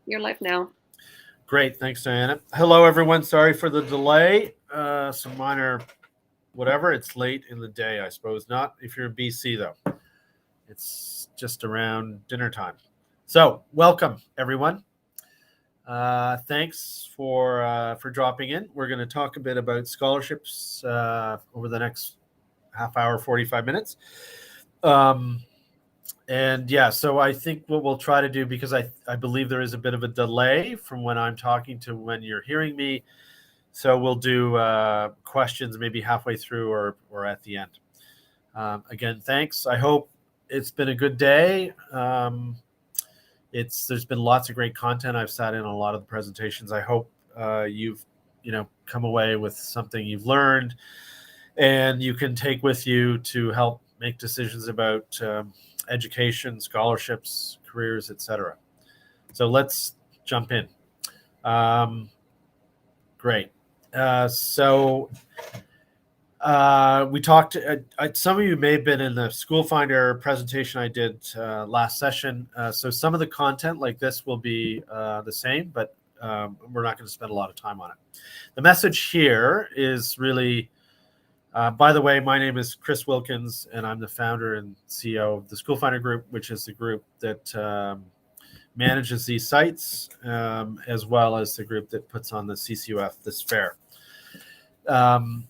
You're live now. Great. Thanks, Diana. Hello, everyone. Sorry for the delay. Some minor whatever. It's late in the day, I suppose. Not if you're in BC, though. It's just around dinner time. So welcome, everyone. Thanks for dropping in. We're going to talk a bit about scholarships over the next half hour, 45 minutes. And yeah, so I think what we'll try to do, because I believe there is a bit of a delay from when I'm talking to when you're hearing me. So we'll do questions maybe halfway through or at the end. Again, thanks. I hope it's been a good day. There's been lots of great content. I've sat in on a lot of the presentations. I hope you've come away with something you've learned and you can take with you to help make decisions about education, scholarships, careers, etc. So let's jump in. Great. So we talked, some of you may have been in the School Finder presentation I did last session. So some of the content like this will be the same, but we're not going to spend a lot of time on it. The message here is really, by the way, my name is Chris Wilkins, and I'm the founder and CEO of the School Finder Group, which is the group that manages these sites, as well as the group that puts on the CCUF, this fair. And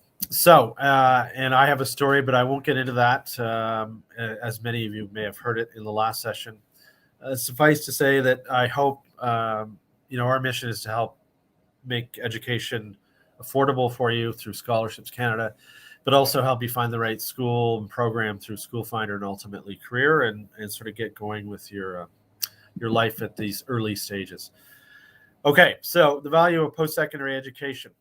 I have a story, but I won't get into that, as many of you may have heard it in the last session. Suffice to say that I hope, our mission is to help make education affordable for you through Scholarships Canada, but also help you find the right school and program through School Finder and ultimately career, and sort of get going with your life at these early stages. Okay, so the value of post-secondary education.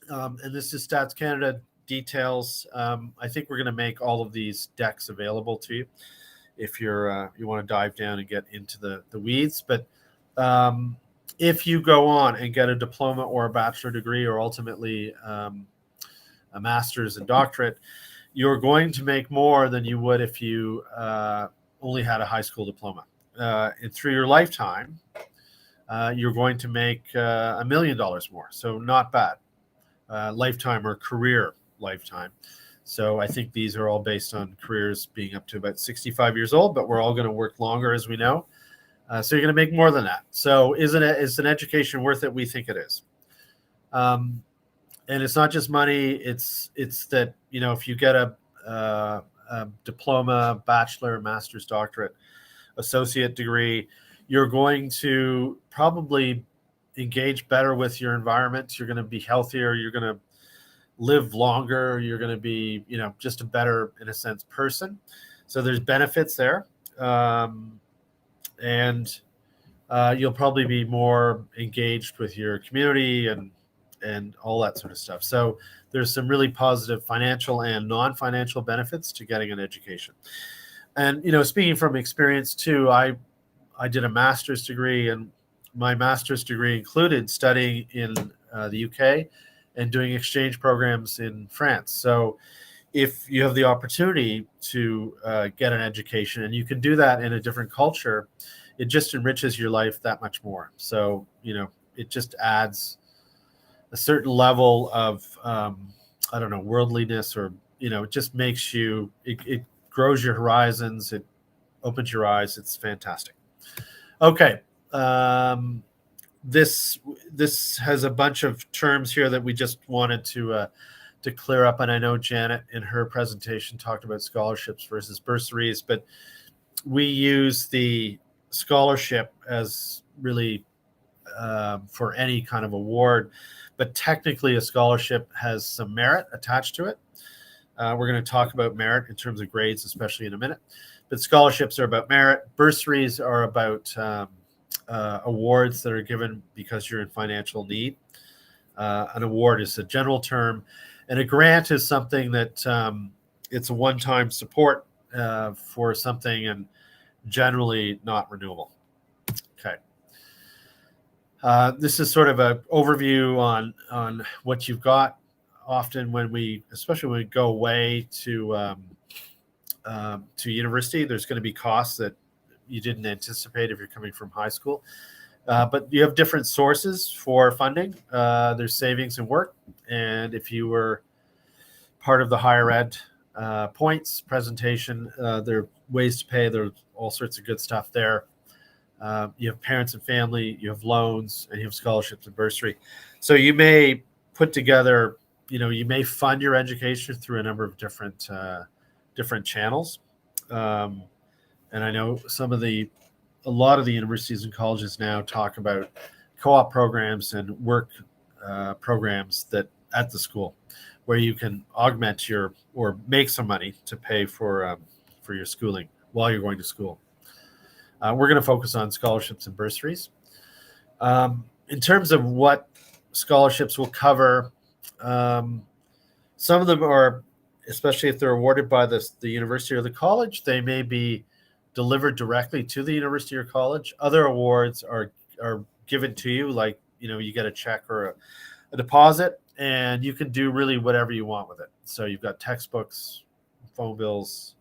And this is Stats Canada details. I think we're going to make all of these decks available to you if you want to dive down and get into the weeds. But if you go on and get a diploma or a bachelor degree, or ultimately a master's and doctorate, you're going to make more than you would if you only had a high school diploma. And through your lifetime, you're going to make $1 million more. So not bad. Lifetime or career lifetime. So I think these are all based on careers being up to about 65 years old, but we're all going to work longer, as we know. So you're going to make more than that. So is an education worth it? We think it is. And it's not just money. It's that, if you get a diploma, bachelor, master's, doctorate, associate degree, you're going to probably engage better with your environment. You're going to be healthier. You're going to live longer. You're going to be, just a better, in a sense, person. So there's benefits there. And you'll probably be more engaged with your community and all that sort of stuff. So there's some really positive financial and non-financial benefits to getting an education. And, speaking from experience too, I did a master's degree, and my master's degree included studying in the UK and doing exchange programs in France. So if you have the opportunity to get an education, and you can do that in a different culture, it just enriches your life that much more. So, it just adds a certain level of, worldliness, or, it just makes you, it grows your horizons. It opens your eyes. It's fantastic. Okay. This has a bunch of terms here that we just wanted to clear up. And I know Janet in her presentation talked about scholarships versus bursaries, but we use the scholarship as really for any kind of award, but technically a scholarship has some merit attached to it. We're going to talk about merit in terms of grades, especially in a minute, but scholarships are about merit. Bursaries are about awards that are given because you're in financial need. An award is a general term, and a grant is something that it's a one-time support for something, and generally not renewable. Okay. This is sort of an overview on what you've got. Often especially when we go away to university, there's going to be costs that you didn't anticipate if you're coming from high school. But you have different sources for funding. There's savings and work. And if you were part of the higher ed points presentation, there are ways to pay. There's all sorts of good stuff there. You have parents and family, you have loans, and you have scholarships and bursary. So you may put together, you may fund your education through a number of different channels. And I know a lot of the universities and colleges now talk about co-op programs and work programs that at the school, where you can augment or make some money to pay for your schooling while you're going to school. We're going to focus on scholarships and bursaries. In terms of what scholarships will cover, some of them are, especially if they're awarded by the university or the college, they may be delivered directly to the university or college. Other awards are given to you, like you get a check or a deposit, and you can do really whatever you want with it. So you've got textbooks, phone bills,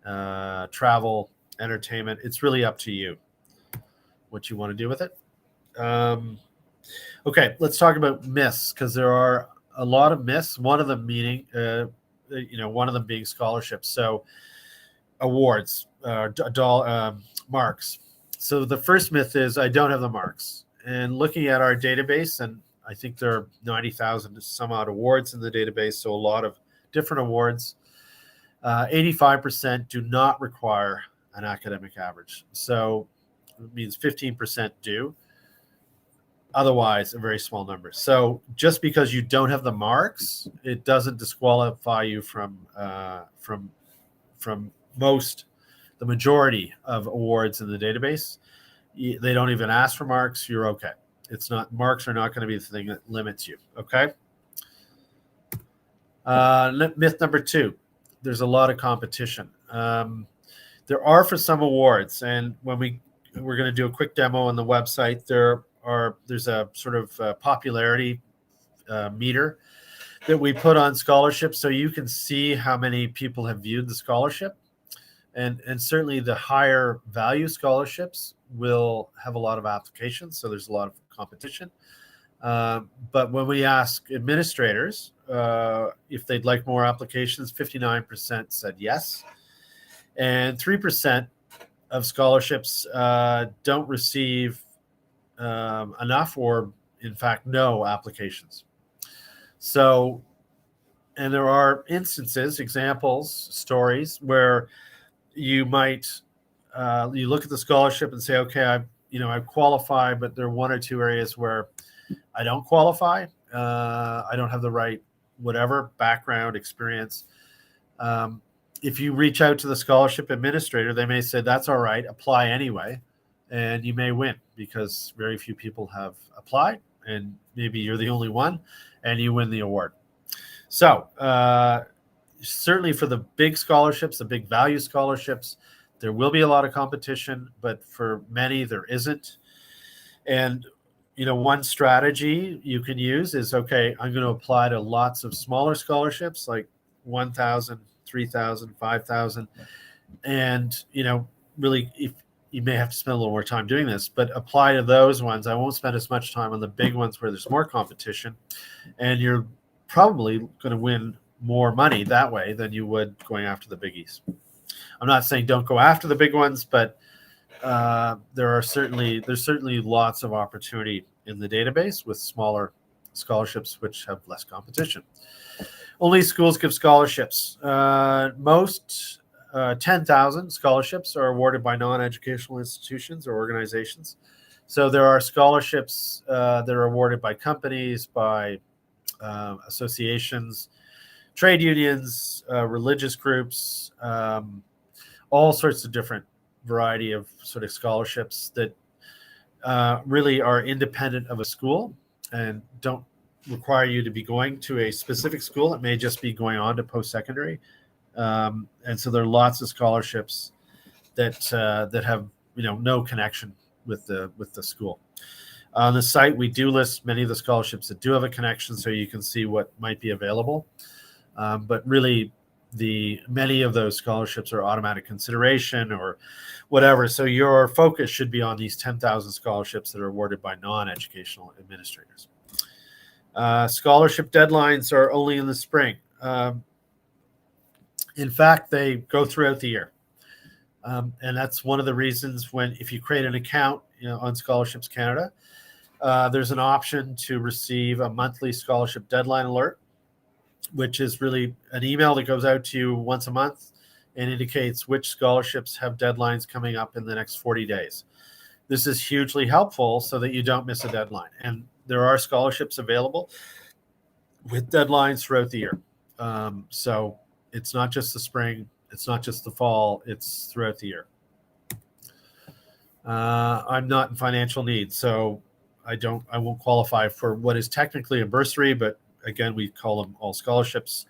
travel, entertainment. It's really up to you what you want to do with it. Okay, let's talk about myths, because there are a lot of myths. One of them being scholarships. So awards, marks. So the first myth is I don't have the marks. And looking at our database, and I think there are 90,000 some odd awards in the database, so a lot of different awards. 85% do not require an academic average. So it means 15% do. Otherwise, a very small number. So just because you don't have the marks, it doesn't disqualify you from the majority of awards in the database. They don't even ask for marks. You're okay. Marks are not going to be the thing that limits you. Okay. Myth number 2, there's a lot of competition. There are for some awards, and when we're going to do a quick demo on the website, there's a sort of popularity meter that we put on scholarships, so you can see how many people have viewed the scholarship, and certainly the higher value scholarships will have a lot of applications, so there's a lot of competition. But when we ask administrators if they'd like more applications, 59% said yes, and 3% of scholarships don't receive enough, or in fact no applications. So, and there are instances, examples, stories where you might you look at the scholarship and say, okay, I qualify, but there are 1 or 2 areas where I don't qualify. I don't have the right whatever background, experience. If you reach out to the scholarship administrator, they may say, that's all right, apply anyway. And you may win, because very few people have applied, and maybe you're the only one, and you win the award. So certainly for the big scholarships, the big value scholarships, there will be a lot of competition, but for many there isn't. And one strategy you can use is, okay, I'm going to apply to lots of smaller scholarships, like 1,000, 3,000, 5,000. And, really, if you may have to spend a little more time doing this, but apply to those ones. I won't spend as much time on the big ones where there's more competition. And you're probably going to win more money that way than you would going after the biggies. I'm not saying don't go after the big ones, but there's certainly lots of opportunity in the database with smaller scholarships which have less competition. Only schools give scholarships. Most 10,000 scholarships are awarded by non-educational institutions or organizations. So there are scholarships that are awarded by companies, by associations, trade unions, religious groups, all sorts of different variety of sort of scholarships that really are independent of a school and don't require you to be going to a specific school. It may just be going on to post-secondary. And so there are lots of scholarships that have no connection with the school. On the site, we do list many of the scholarships that do have a connection, so you can see what might be available. But really, many of those scholarships are automatic consideration or whatever. So your focus should be on these 10,000 scholarships that are awarded by non-educational administrators. Scholarship deadlines are only in the spring. In fact, they go throughout the year. And that's one of the reasons if you create an account on Scholarships Canada, there's an option to receive a monthly scholarship deadline alert, which is really an email that goes out to you once a month and indicates which scholarships have deadlines coming up in the next 40 days. This is hugely helpful so that you don't miss a deadline. And there are scholarships available with deadlines throughout the year. So it's not just the spring, it's not just the fall, it's throughout the year. I'm not in financial need, so I won't qualify for what is technically a bursary, but again, we call them all scholarships.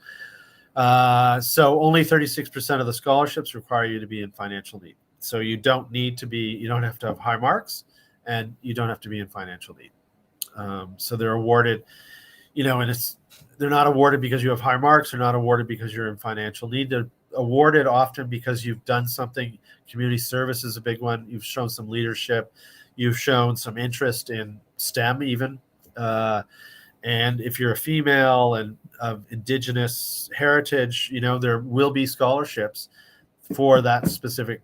So only 36% of the scholarships require you to be in financial need. So you don't have to have high marks, and you don't have to be in financial need. So they're awarded, and they're not awarded because you have high marks. They're not awarded because you're in financial need. They're awarded often because you've done something. Community service is a big one. You've shown some leadership. You've shown some interest in STEM even. And if you're a female and of Indigenous heritage, there will be scholarships for that specific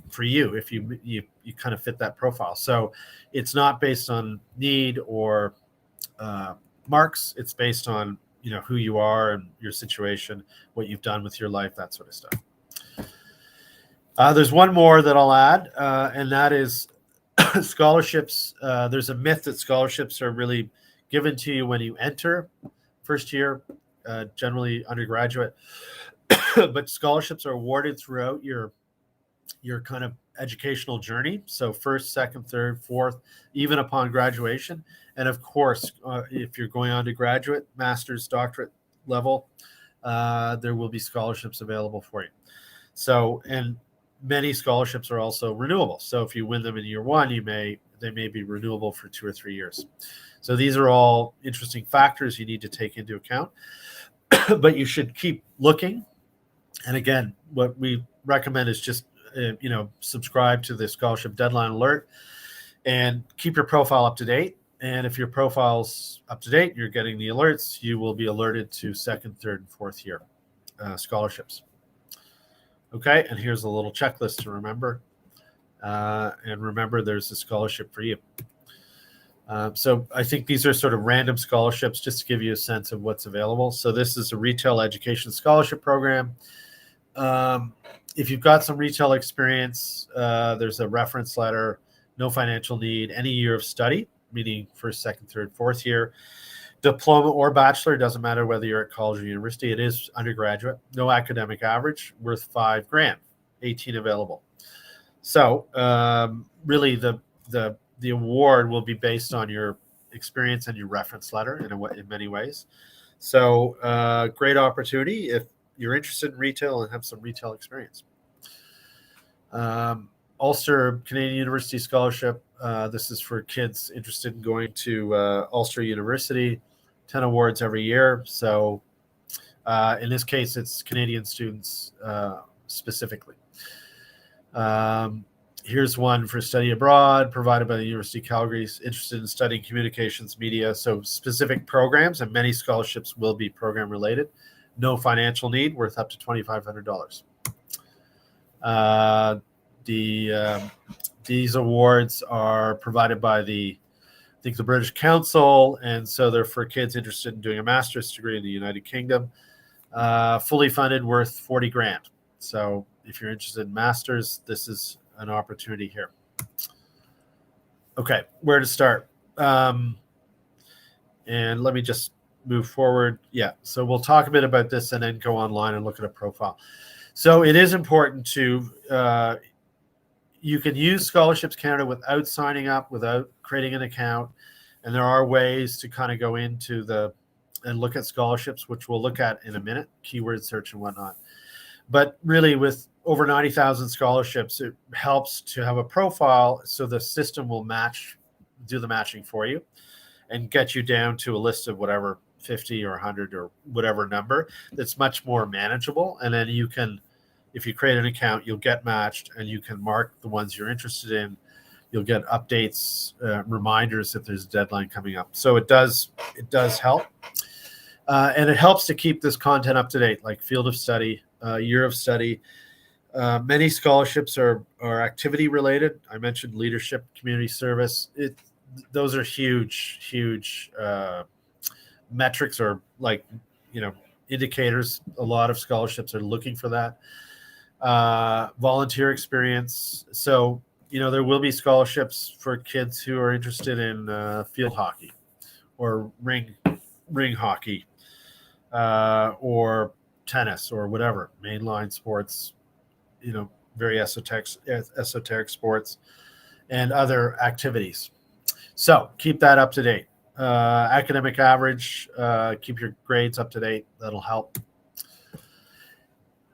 for you if you kind of fit that profile. So it's not based on need or marks. It's based on who you are and your situation, what you've done with your life, that sort of stuff. There's one more that I'll add, and that is scholarships. There's a myth that scholarships are really given to you when you enter first year, generally undergraduate, but scholarships are awarded throughout your kind of educational journey. So first, second, third, fourth, even upon graduation. And of course, if you're going on to graduate, master's, doctorate level, there will be scholarships available for you. So, and many scholarships are also renewable. So if you win them in year one, they may be renewable for 2 or 3 years. So these are all interesting factors you need to take into account, but you should keep looking. And again, what we recommend is just, subscribe to the scholarship deadline alert and keep your profile up to date. And if your profile's up to date, you're getting the alerts, you will be alerted to second, third, and fourth year scholarships. Okay, and here's a little checklist to remember. And remember, there's a scholarship for you. So I think these are sort of random scholarships just to give you a sense of what's available. So this is a retail education scholarship program. If you've got some retail experience, there's a reference letter, no financial need, any year of study, meaning first, second, third, fourth year, diploma or bachelor, doesn't matter whether you're at college or university, it is undergraduate, no academic average, worth $5,000, 18 available. So really the award will be based on your experience and your reference letter in many ways. So great opportunity if you're interested in retail and have some retail experience. Ulster Canadian University Scholarship. This is for kids interested in going to Ulster University, 10 awards every year. So in this case, it's Canadian students specifically. Here's one for study abroad, provided by the University of Calgary, interested in studying communications, media. So specific programs, and many scholarships will be program related. No financial need, worth up to $2,500. These awards are provided by the British Council, and so they're for kids interested in doing a master's degree in the United Kingdom. Fully funded, worth $40,000. So if you're interested in masters, this is an opportunity here. Okay, where to start? And let me just move forward. Yeah, so we'll talk a bit about this and then go online and look at a profile. So it is important to, you can use Scholarships Canada without signing up, without creating an account. And there are ways to kind of go into and look at scholarships, which we'll look at in a minute, keyword search and whatnot. But really with over 90,000 scholarships, it helps to have a profile so the system will do the matching for you. and get you down to a list of whatever 50 or 100 or whatever number that's much more manageable. And then you can, if you create an account, you'll get matched and you can mark the ones you're interested in. You'll get updates, reminders if there's a deadline coming up. So it does help. And it helps to keep this content up to date, like field of study, year of study. Many scholarships are activity related. I mentioned leadership, community service. Those are huge metrics, or like, indicators. A lot of scholarships are looking for that. Volunteer experience. So, there will be scholarships for kids who are interested in field hockey or ring hockey, or tennis or whatever, mainline sports, very esoteric sports and other activities. So keep that up to date. Academic average, keep your grades up to date. That'll help.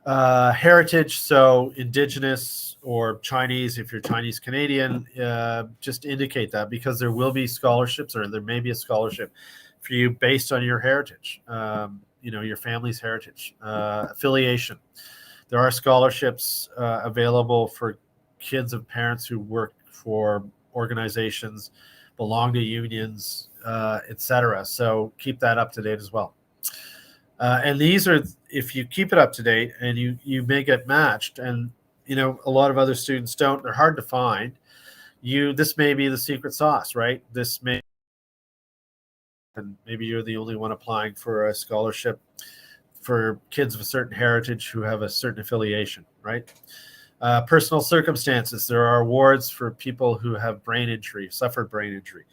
Heritage, so Indigenous or Chinese, if you're Chinese Canadian, just indicate that, because there will be scholarships, or there may be a scholarship for you based on your heritage, your family's heritage. Affiliation. There are scholarships available for kids of parents who work for organizations, belong to unions, etc. So keep that up to date as well. And these are, if you keep it up to date, and you may get matched, and a lot of other students don't. They're hard to find. This may be the secret sauce, right? And maybe you're the only one applying for a scholarship for kids of a certain heritage who have a certain affiliation, right? Personal circumstances. There are awards for people who have suffered brain injury,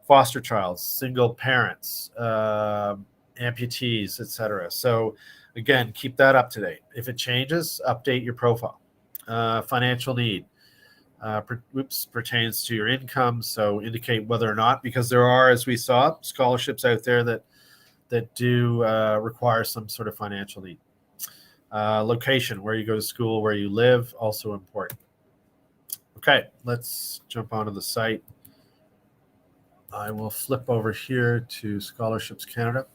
foster childs, single parents, amputees, etc. So again, keep that up to date. If it changes, update your profile. Financial need pertains to your income, so indicate whether or not, because there are, as we saw, scholarships out there that do require some sort of financial need. Location, where you go to school, where you live, also important. Okay, let's jump onto the site. I will flip over here to Scholarships Canada.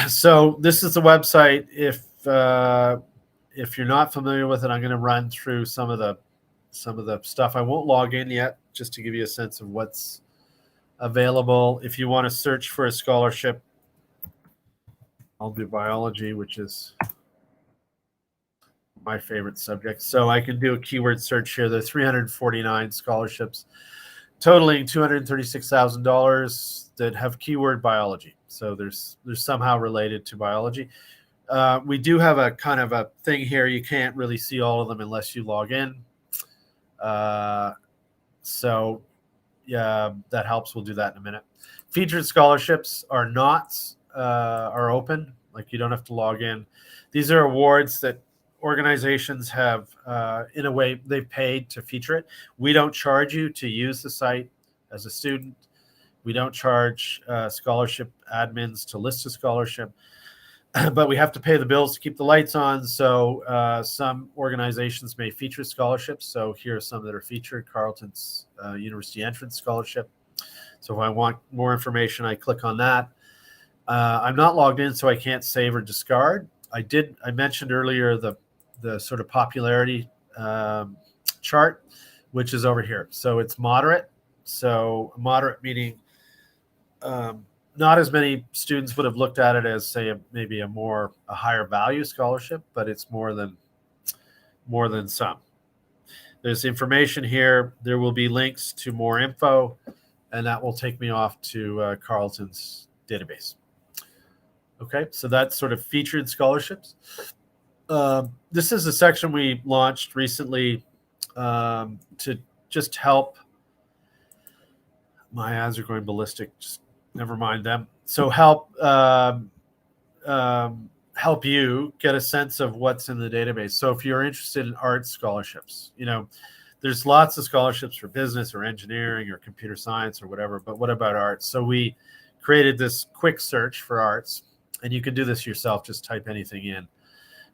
So this is the website. If you're not familiar with it, I'm going to run through some of the stuff. I won't log in yet, just to give you a sense of what's available. If you want to search for a scholarship, I'll do biology, which is my favorite subject. So I can do a keyword search here. There are 349 scholarships totaling $236,000 that have keyword biology. So there's somehow related to biology. We do have a kind of a thing here. You can't really see all of them unless you log in. So yeah, that helps. We'll do that in a minute. Featured scholarships are open. Like, you don't have to log in. These are awards that organizations have, in a way, they've paid to feature it. We don't charge you to use the site as a student. We don't charge scholarship admins to list a scholarship, but we have to pay the bills to keep the lights on. So some organizations may feature scholarships. So here are some that are featured. Carleton's University Entrance Scholarship. So if I want more information, I click on that. I'm not logged in, so I can't save or discard. I mentioned earlier the sort of popularity chart, which is over here. So it's moderate. So moderate meaning not as many students would have looked at it as, say, maybe a higher value scholarship, but it's more than some. There's information here. There will be links to more info, and that will take me off to Carleton's database. Okay, so that's sort of featured scholarships. This is a section we launched recently to just help. My ads are going ballistic. Just never mind them. So help you get a sense of what's in the database. So if you're interested in arts scholarships, there's lots of scholarships for business or engineering or computer science or whatever. But what about arts? So we created this quick search for arts, and you can do this yourself. Just type anything in.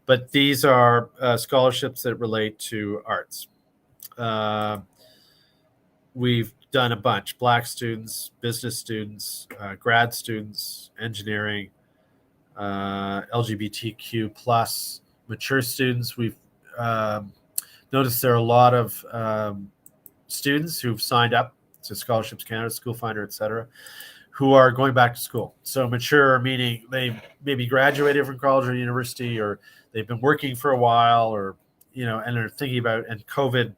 But these are scholarships that relate to arts. We've done a bunch: Black students, business students, grad students, engineering, LGBTQ plus, mature students. We've noticed there are a lot of students who've signed up to Scholarships Canada, School Finder, etc., who are going back to school. So mature meaning they maybe graduated from college or university, or they've been working for a while, or and they're thinking about, and COVID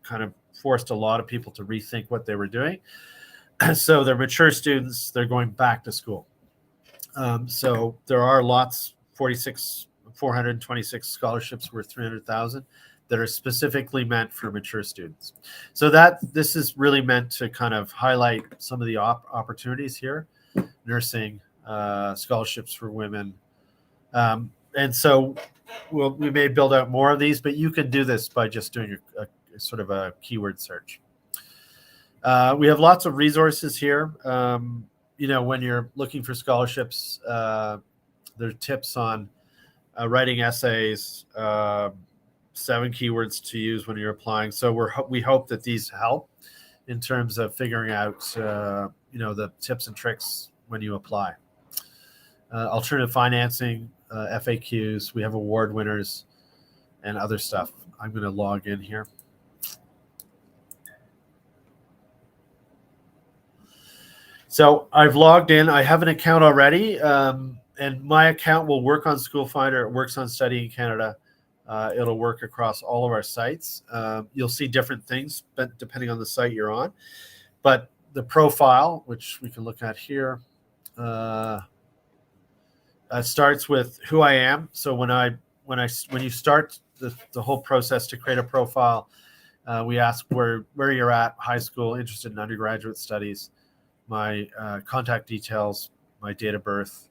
kind of forced a lot of people to rethink what they were doing. So they're mature students, they're going back to school. So there are lots, 426 scholarships worth $300,000 that are specifically meant for mature students. So this is really meant to kind of highlight some of the opportunities here: nursing, scholarships for women. And so we may build out more of these, but you can do this by just doing a sort of a keyword search. We have lots of resources here. When you're looking for scholarships, there are tips on writing essays, 7 keywords to use when you're applying. So we hope that these help in terms of figuring out the tips and tricks when you apply. Alternative financing, FAQs. We have award winners and other stuff. I'm going to log in here. So I've logged in. I have an account already, and my account will work on School Finder. It works on Studying Canada. It'll work across all of our sites. You'll see different things depending on the site you're on. But the profile, which we can look at here, starts with who I am. So when you start the whole process to create a profile, we ask where you're at, high school, interested in undergraduate studies, my contact details, my date of birth,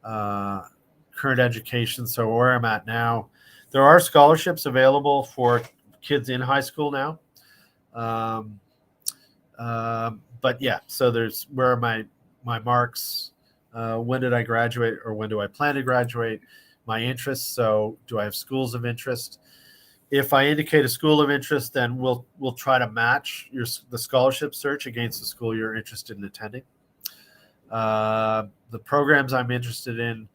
current education, so where I'm at now. There are scholarships available for kids in high school now. But yeah, so there's where are my marks, when did I graduate or when do I plan to graduate, my interests, so do I have schools of interest. If I indicate a school of interest, then we'll try to match the scholarship search against the school you're interested in attending. The programs I'm interested in,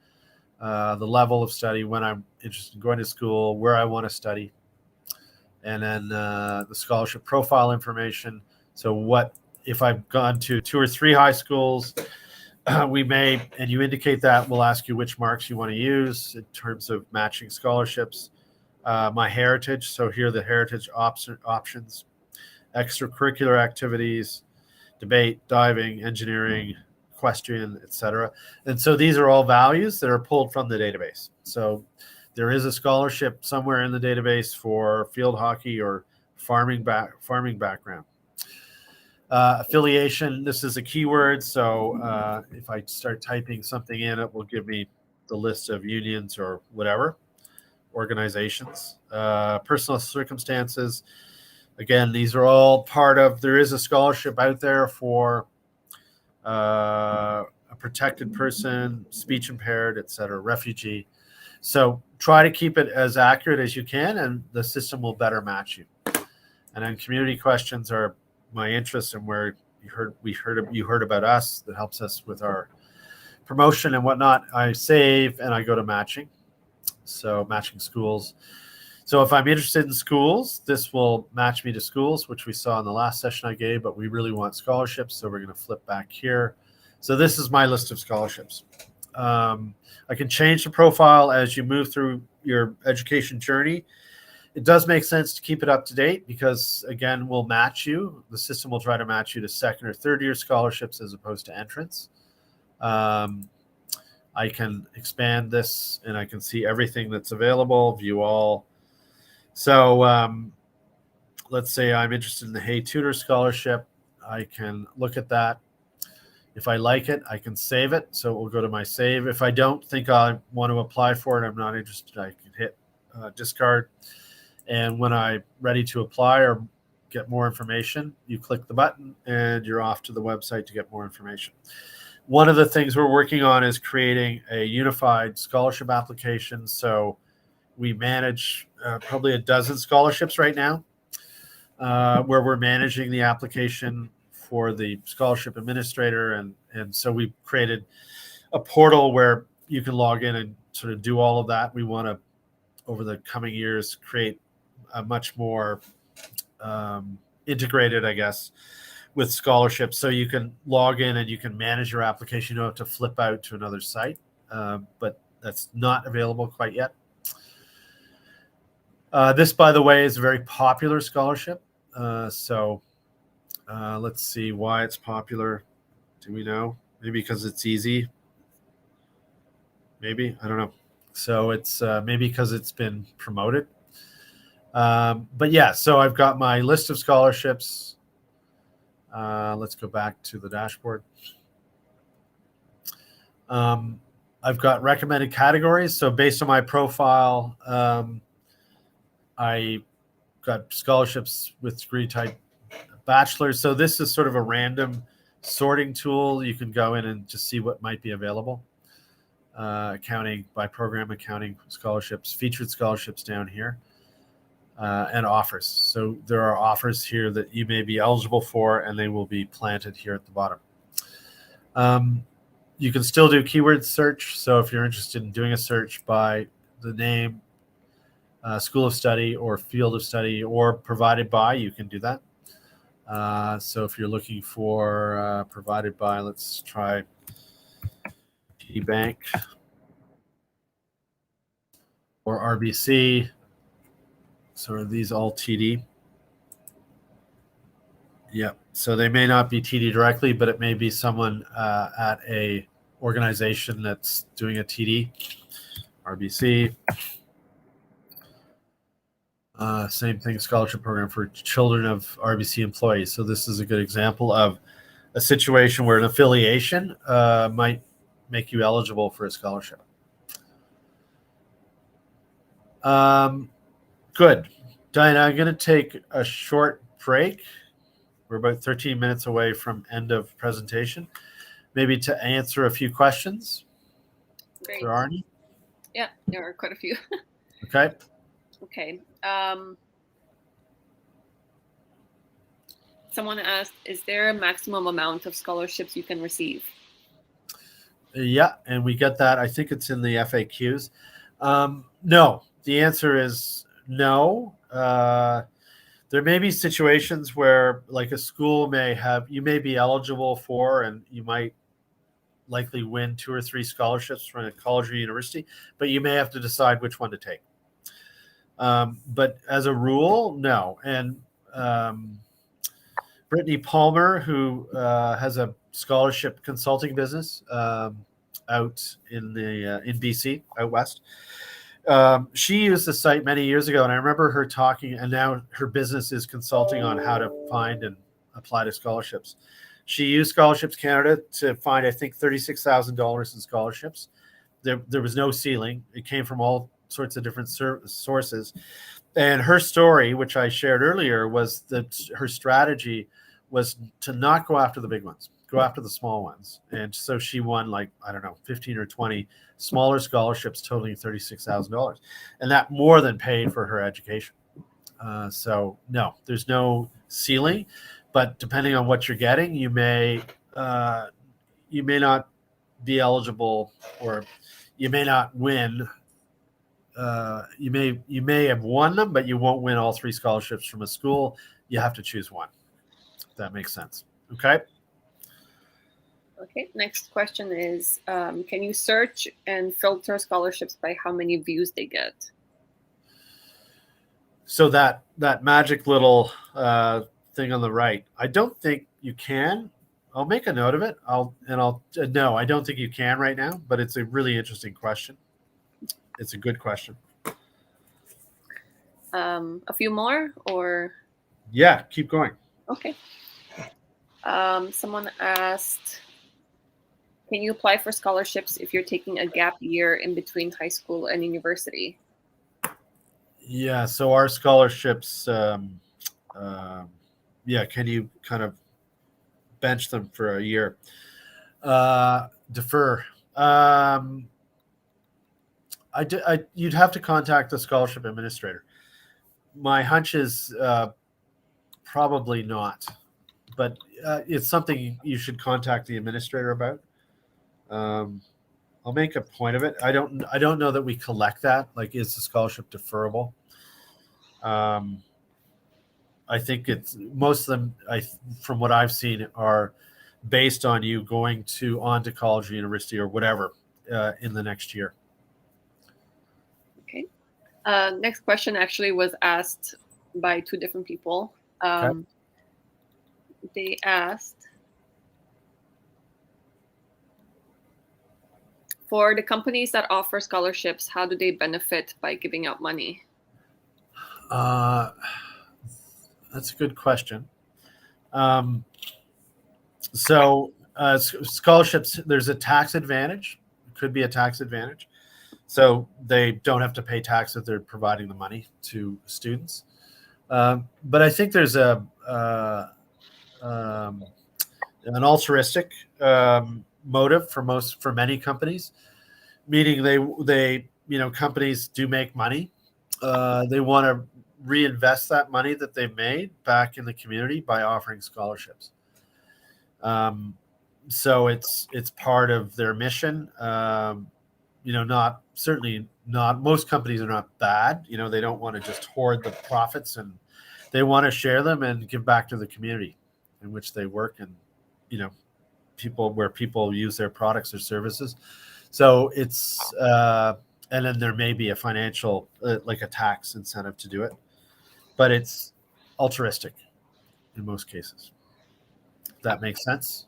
the level of study, when I'm interested in going to school, where I want to study, and then the scholarship profile information. So what if I've gone to 2 or 3 high schools, we may, and you indicate that, we'll ask you which marks you want to use in terms of matching scholarships. My heritage, so here are the heritage options: extracurricular activities, debate, diving, engineering, equestrian, etc. And so these are all values that are pulled from the database. So there is a scholarship somewhere in the database for field hockey or farming background. Affiliation, this is a keyword, so if I start typing something in, it will give me the list of unions or whatever, organizations. Personal circumstances, again, these are all part of, there is a scholarship out there for a protected person, speech impaired, etc., refugee. So try to keep it as accurate as you can, and the system will better match you. And then community questions are my interests and where you heard about us. That helps us with our promotion and whatnot. I save and I go to matching. So matching schools. So if I'm interested in schools, this will match me to schools, which we saw in the last session I gave, but we really want scholarships. So we're going to flip back here. So this is my list of scholarships. I can change the profile as you move through your education journey. It does make sense to keep it up to date because, again, we'll match you. The system will try to match you to 2nd or 3rd year scholarships as opposed to entrance. I can expand this and I can see everything that's available, view all. So let's say I'm interested in the Hay Tutor Scholarship. I can look at that. If I like it, I can save it. So it will go to my save. If I don't think I want to apply for it, I'm not interested, I can hit discard. And when I'm ready to apply or get more information, you click the button and you're off to the website to get more information. One of the things we're working on is creating a unified scholarship application. So we manage probably a dozen scholarships right now. where we're managing the application for the scholarship administrator. And so we created a portal where you can log in and sort of do all of that. We want to, over the coming years, create a much more integrated, I guess, with scholarships. So you can log in and you can manage your application. You don't have to flip out to another site, but that's not available quite yet. This, by the way, is a very popular scholarship. So let's see why it's popular. Do we know? Maybe because it's easy. Maybe, I don't know. So it's maybe because it's been promoted. But yeah, so I've got my list of scholarships. Let's go back to the dashboard. I've got recommended categories. So based on my profile, I got scholarships with degree type bachelor. So this is sort of a random sorting tool. You can go in and just see what might be available. Accounting by program, accounting scholarships, featured scholarships down here, and offers. So there are offers here that you may be eligible for, and they will be planted here at the bottom. You can still do keyword search. So if you're interested in doing a search by the name, school of study or field of study, or provided by, you can do that. So if you're looking for provided by, let's try TD Bank or RBC. So are these all TD? Yeah. So they may not be TD directly, but it may be someone at a organization that's doing a TD. RBC. Same thing, scholarship program for children of RBC employees. So this is a good example of a situation where an affiliation might make you eligible for a scholarship. Good. Diana, I'm going to take a short break. We're about 13 minutes away from end of presentation. Maybe to answer a few questions. Great. There are any? Yeah, there are quite a few. Okay. Okay. Someone asked, is there a maximum amount of scholarships you can receive? Yeah, and we get that. I think it's in the FAQs. No, the answer is no. There may be situations where, like, a school may have, you may be eligible for, and you might likely win 2 or 3 scholarships from a college or university, but you may have to decide which one to take. But as a rule, no. And Brittany Palmer, who has a scholarship consulting business out in BC, out west, she used the site many years ago, and I remember her talking, and now her business is consulting on how to find and apply to scholarships. She used Scholarships Canada to find, I think, $36,000 in scholarships. There was no ceiling. It came from all sorts of different sources. And her story, which I shared earlier, was that her strategy was to not go after the big ones, go after the small ones. And so she won, like, I don't know, 15 or 20 smaller scholarships totaling $36,000. And that more than paid for her education. So no, there's no ceiling, but depending on what you're getting, you may not be eligible, or you may not win. You may have won them, but you won't win all 3 scholarships from a school. You have to choose one. If that makes sense. Okay. Okay. Next question is, can you search and filter scholarships by how many views they get? So that magic little thing on the right, I don't think you can. I'll make a note of it. No, I don't think you can right now, but it's a really interesting question. It's a good question. A few more, or? Yeah, keep going. Okay. Someone asked, can you apply for scholarships if you're taking a gap year in between high school and university? Yeah, so our scholarships, can you kind of bench them for a year? Defer. You'd have to contact the scholarship administrator. My hunch is probably not, but it's something you should contact the administrator about. I'll make a point of it. I don't know that we collect that. Like, is the scholarship deferrable? I think it's most of them. From what I've seen, are based on you going on to college or university or whatever in the next year. Okay. Next question actually was asked by two different people. Okay. They asked, for the companies that offer scholarships, how do they benefit by giving out money? That's a good question. Scholarships, there's a tax advantage. It could be a tax advantage. So they don't have to pay tax if they're providing the money to students. But I think there's an altruistic motive for many companies, meaning they companies do make money. They want to reinvest that money that they made back in the community by offering scholarships. So it's part of their mission. Not most companies are not bad. They don't want to just hoard the profits, and they want to share them and give back to the community in which they work, and people use their products or services. So it's and then there may be a financial like a tax incentive to do it, but it's altruistic in most cases. If that makes sense.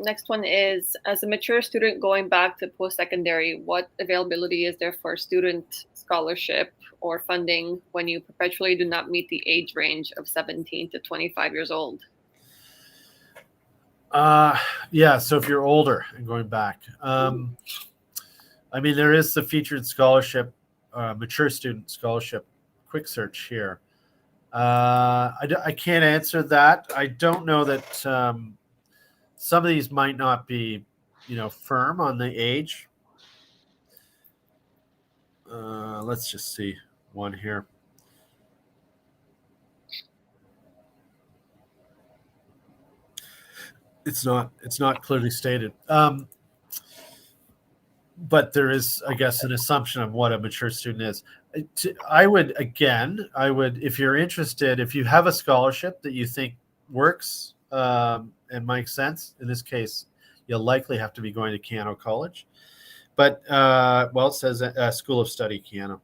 Next one is, as a mature student going back to post-secondary, what availability is there for student scholarship or funding when you perpetually do not meet the age range of 17 to 25 years old? Yeah, so if you're older and going back, there is the featured scholarship, mature student scholarship, quick search here. I can't answer that. I don't know that some of these might not be, firm on the age. Let's just see one here. It's not clearly stated. But there is, I guess, an assumption of what a mature student is. I would, if you're interested, if you have a scholarship that you think works and makes sense, in this case, you'll likely have to be going to Kano College. But, it says School of Study, Kano.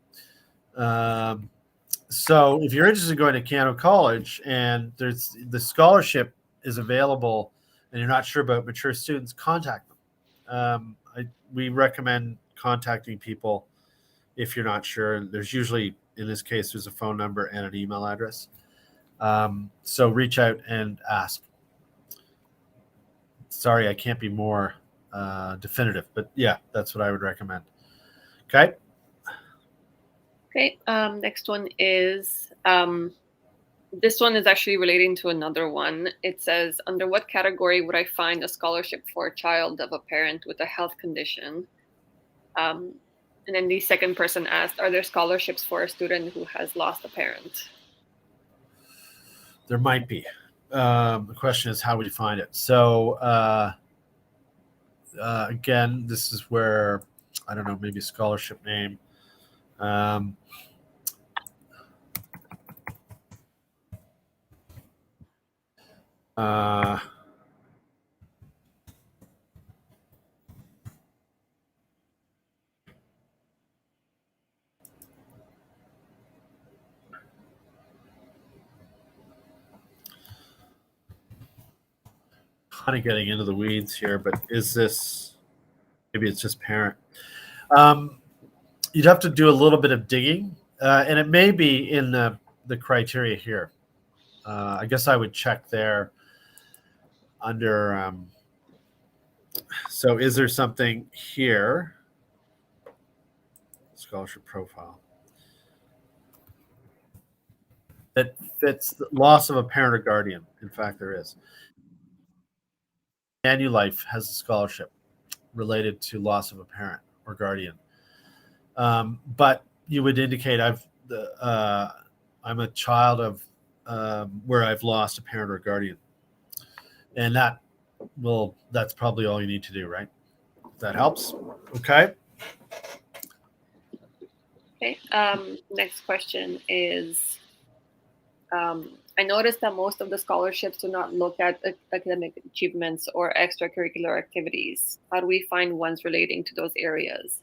So if you're interested in going to Kano College and the scholarship is available and you're not sure about mature students, contact them. We recommend contacting people if you're not sure. There's usually, in this case, there's a phone number and an email address. So reach out and ask. Sorry, I can't be more definitive, but yeah, that's what I would recommend. Okay. Okay. Next one is, this one is actually relating to another one. It says, under what category would I find a scholarship for a child of a parent with a health condition? And then the second person asked, are there scholarships for a student who has lost a parent? There might be. The question is, how would you find it? So again, this is where, I don't know, maybe a scholarship name. Kind of getting into the weeds here, but is this, maybe it's just parent. You'd have to do a little bit of digging, and it may be in the criteria here. I guess I would check there under, so is there something here, scholarship profile, that fits the loss of a parent or guardian? In fact, there is. Manulife has a scholarship related to loss of a parent or guardian. But you would indicate I'm a child of where I've lost a parent or guardian, and that's probably all you need to do, right? If that helps. Okay. Okay. Next question is, I noticed that most of the scholarships do not look at academic achievements or extracurricular activities. How do we find ones relating to those areas?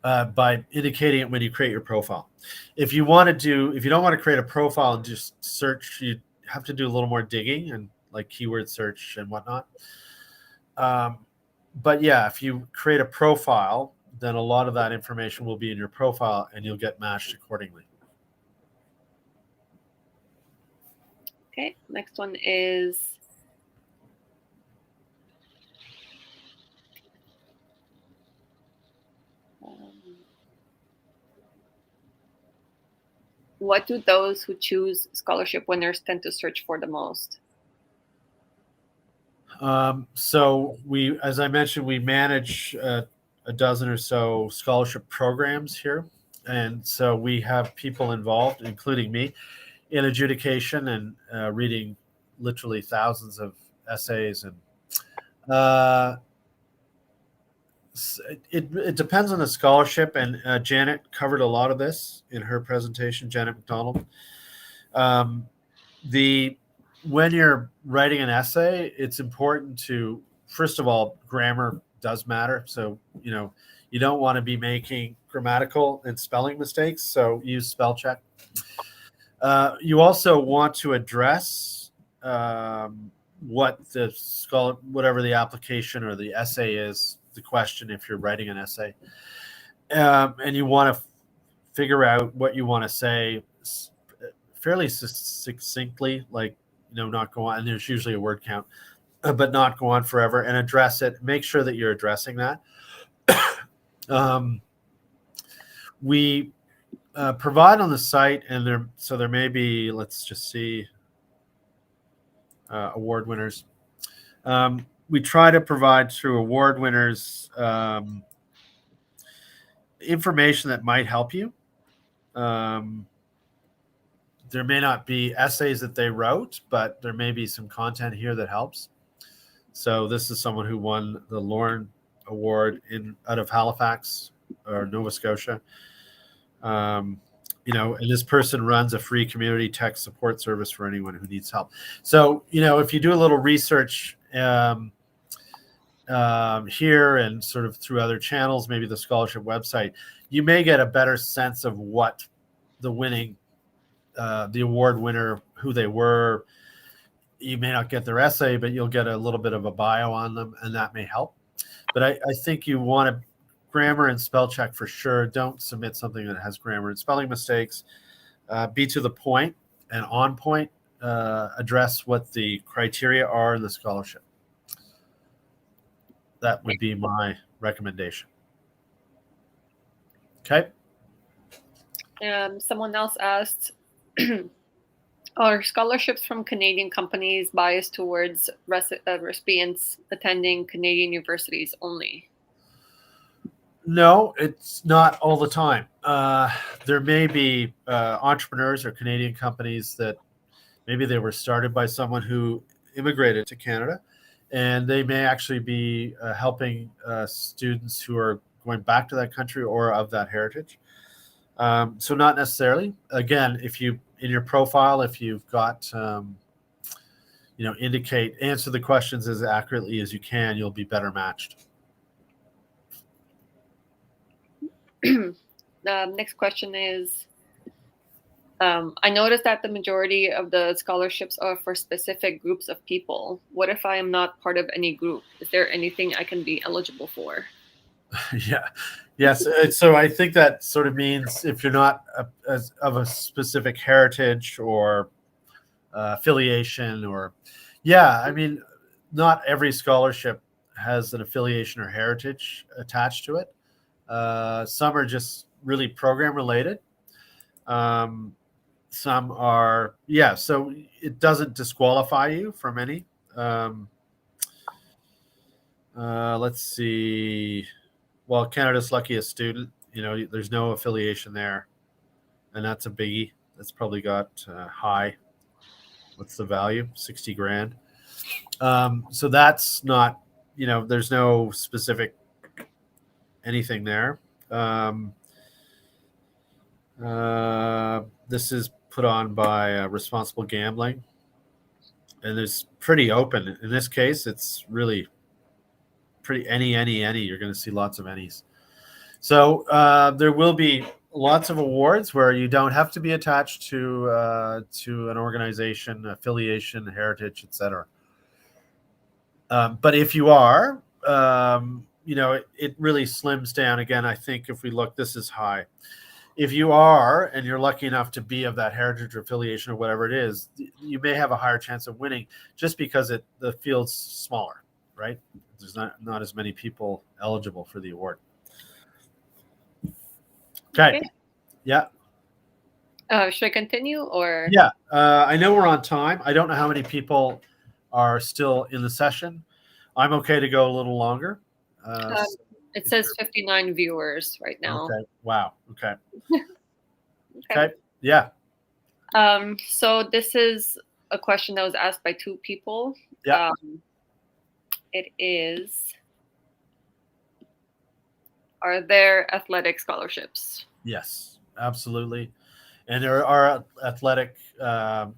By indicating it when you create your profile. If you don't want to create a profile and just search, you have to do a little more digging and like keyword search and whatnot. But yeah, if you create a profile, then a lot of that information will be in your profile and you'll get matched accordingly. Okay, next one is, what do those who choose scholarship winners tend to search for the most? So as I mentioned, we manage a dozen or so scholarship programs here. And so we have people involved, including me, in adjudication and reading literally thousands of essays. And it depends on the scholarship. And Janet covered a lot of this in her presentation, Janet McDonald. When you're writing an essay, it's important to, first of all, grammar does matter. So, you don't want to be making grammatical and spelling mistakes. So use spell check. You also want to address whatever the application or the essay is, the question, if you're writing an essay. And you want to figure out what you want to say fairly succinctly, like, not go on, and there's usually a word count, but not go on forever, and address it. Make sure that you're addressing that. We provide on the site, and there may be, let's just see, award winners. We try to provide through award winners information that might help you. There may not be essays that they wrote, but there may be some content here that helps. So this is someone who won the Lorne Award out of Halifax or Nova Scotia. And this person runs a free community tech support service for anyone who needs help. So, if you do a little research here and sort of through other channels, maybe the scholarship website, you may get a better sense of what the award winner, who they were. You may not get their essay, but you'll get a little bit of a bio on them, and that may help. But I think you want to grammar and spell check for sure. Don't submit something that has grammar and spelling mistakes. Be to the point and on point. Address what the criteria are in the scholarship. That would be my recommendation. Okay. Someone else asked, are scholarships from Canadian companies biased towards recipients attending Canadian universities only? No, it's not all the time. There may be entrepreneurs or Canadian companies that maybe they were started by someone who immigrated to Canada, and they may actually be helping students who are going back to that country or of that heritage. So not necessarily. Again, in your profile, if you've got, answer the questions as accurately as you can, you'll be better matched. The next question is, I noticed that the majority of the scholarships are for specific groups of people. What if I am not part of any group? Is there anything I can be eligible for? Yeah. Yes. So I think that sort of means if you're not of a specific heritage or affiliation not every scholarship has an affiliation or heritage attached to it. Some are just really program related. Some are, so it doesn't disqualify you from any. Let's see. Well, Canada's Luckiest Student, there's no affiliation there, and that's a biggie. That's probably got high. What's the value? 60 grand. So that's not, there's no specific anything there. This is put on by Responsible Gambling, and it's pretty open. In this case, it's really pretty any. You're going to see lots of any's. So there will be lots of awards where you don't have to be attached to an organization, affiliation, heritage, etc. But if you are, it really slims down. Again, I think if we look, this is high. If you are, and you're lucky enough to be of that heritage or affiliation or whatever it is, you may have a higher chance of winning just because the field's smaller, right? There's not as many people eligible for the award. Okay. Yeah. Should I continue or? Yeah. I know we're on time. I don't know how many people are still in the session. I'm okay to go a little longer. It says 59 viewers right now. Okay. Wow. Okay. Okay. Yeah. So this is a question that was asked by two people. Yeah. It is, are there athletic scholarships? Yes, absolutely. And there are athletic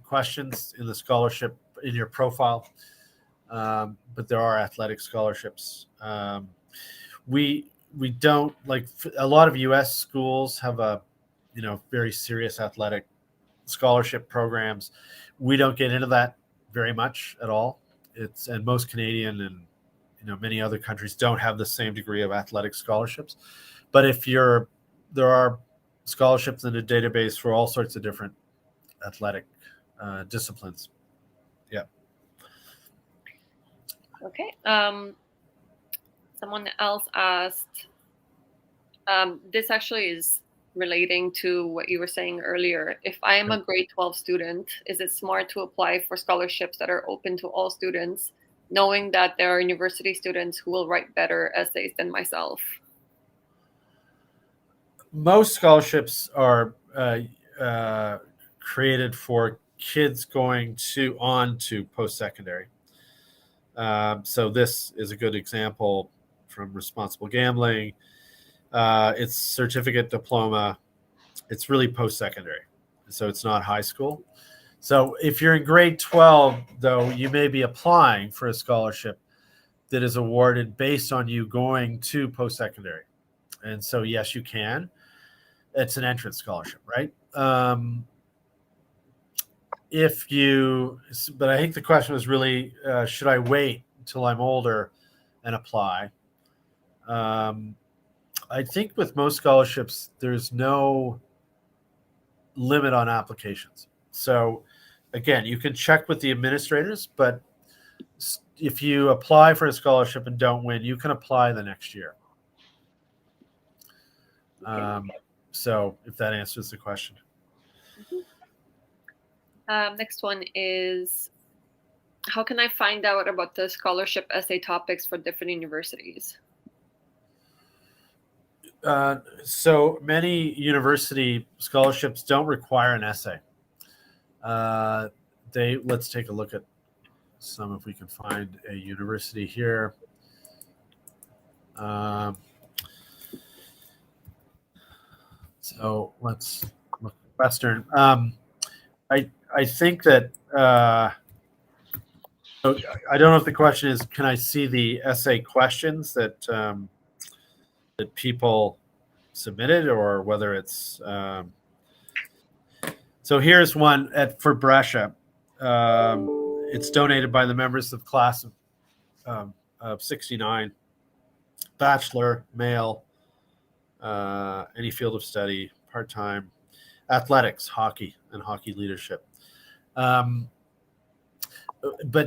questions in the scholarship in your profile, but there are athletic scholarships. We don't, like, a lot of U.S. schools have very serious athletic scholarship programs. We don't get into that very much at all. And most Canadian and many other countries don't have the same degree of athletic scholarships. But there are scholarships in a database for all sorts of different athletic disciplines. Yeah. Okay. Someone else asked, this actually is relating to what you were saying earlier. If I am a grade 12 student, is it smart to apply for scholarships that are open to all students, knowing that there are university students who will write better essays than myself? Most scholarships are created for kids going on to post-secondary. So this is a good example from Responsible Gambling. It's certificate, diploma. It's really post-secondary, so it's not high school. So if you're in grade 12, though, you may be applying for a scholarship that is awarded based on you going to post-secondary. And so, yes, you can. It's an entrance scholarship, right? But I think the question was really, should I wait until I'm older and apply? I think with most scholarships, there's no limit on applications. So again, you can check with the administrators, but if you apply for a scholarship and don't win, you can apply the next year. So if that answers the question. Next one is, how can I find out about the scholarship essay topics for different universities? So many university scholarships don't require an essay. Let's take a look at some, if we can find a university here. So let's look at Western. I think that I don't know if the question is, can I see the essay questions that that people submitted, or whether it's so here's one for Brescia. It's donated by the members of class of 69, bachelor, male, any field of study, part-time, athletics, hockey, and hockey leadership. But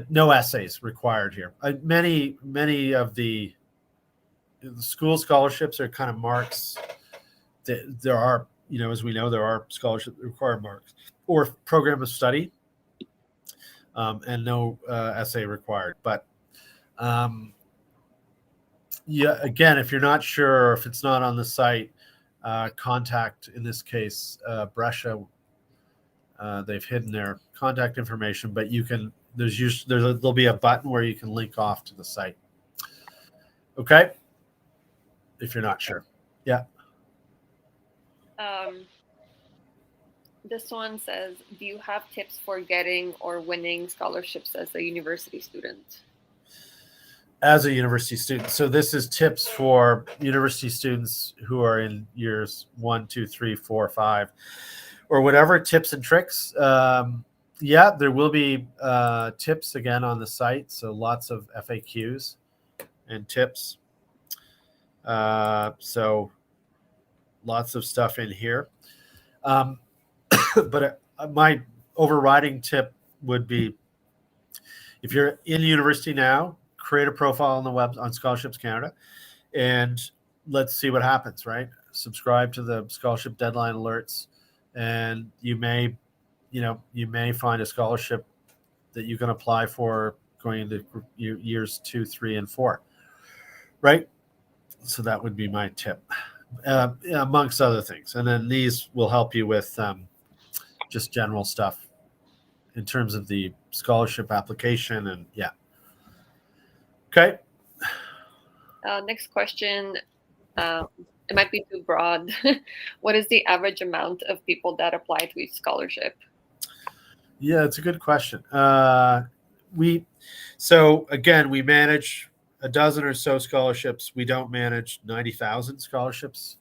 no essays required here. Many of the school scholarships are kind of marks. There are, as we know, there are scholarships that require marks or program of study, and no essay required. But yeah, again, if you're not sure, if it's not on the site, contact, in this case, Brescia They've hidden their contact information, but you can. There'll be a button where you can link off to the site. Okay, if you're not sure. Yeah. This one says, do you have tips for getting or winning scholarships as a university student? As a university student. So this is tips for university students who are in years 1, 2, 3, 4, 5, or whatever, tips and tricks. Yeah, there will be tips again on the site. So lots of FAQs and tips. So lots of stuff in here. But my overriding tip would be, if you're in university now, create a profile on the web on Scholarships Canada, and let's see what happens. Right, subscribe to the scholarship deadline alerts, and you may find a scholarship that you can apply for going into years 2, 3, and 4. Right, so that would be my tip, amongst other things. And then these will help you with just general stuff in terms of the scholarship application. And yeah. Okay. Next question. It might be too broad. What is the average amount of people that apply to each scholarship? Yeah, it's a good question. We manage a dozen or so scholarships. We don't manage 90,000 scholarships.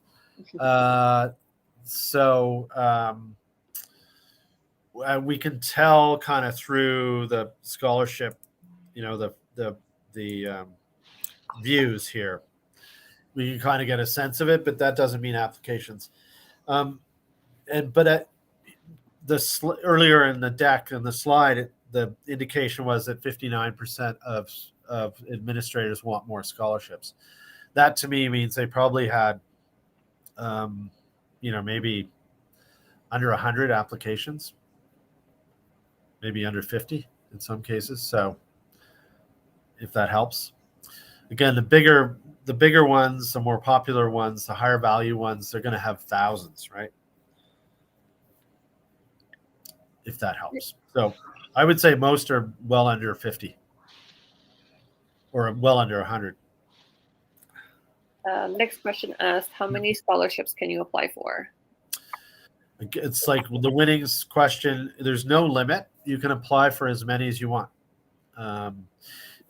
We can tell kind of through the scholarship, the views here. We can kind of get a sense of it, but that doesn't mean applications. Earlier in the deck and the slide, the indication was that 59% of administrators want more scholarships. That to me means they probably had, maybe under 100 applications, maybe under 50 in some cases. So if that helps. Again, the bigger ones, the more popular ones, the higher value ones, they're going to have thousands, right? If that helps. So I would say most are well under 50 or well under 100. Next question asks, how many scholarships can you apply for? It's like the winnings question. There's no limit. You can apply for as many as you want.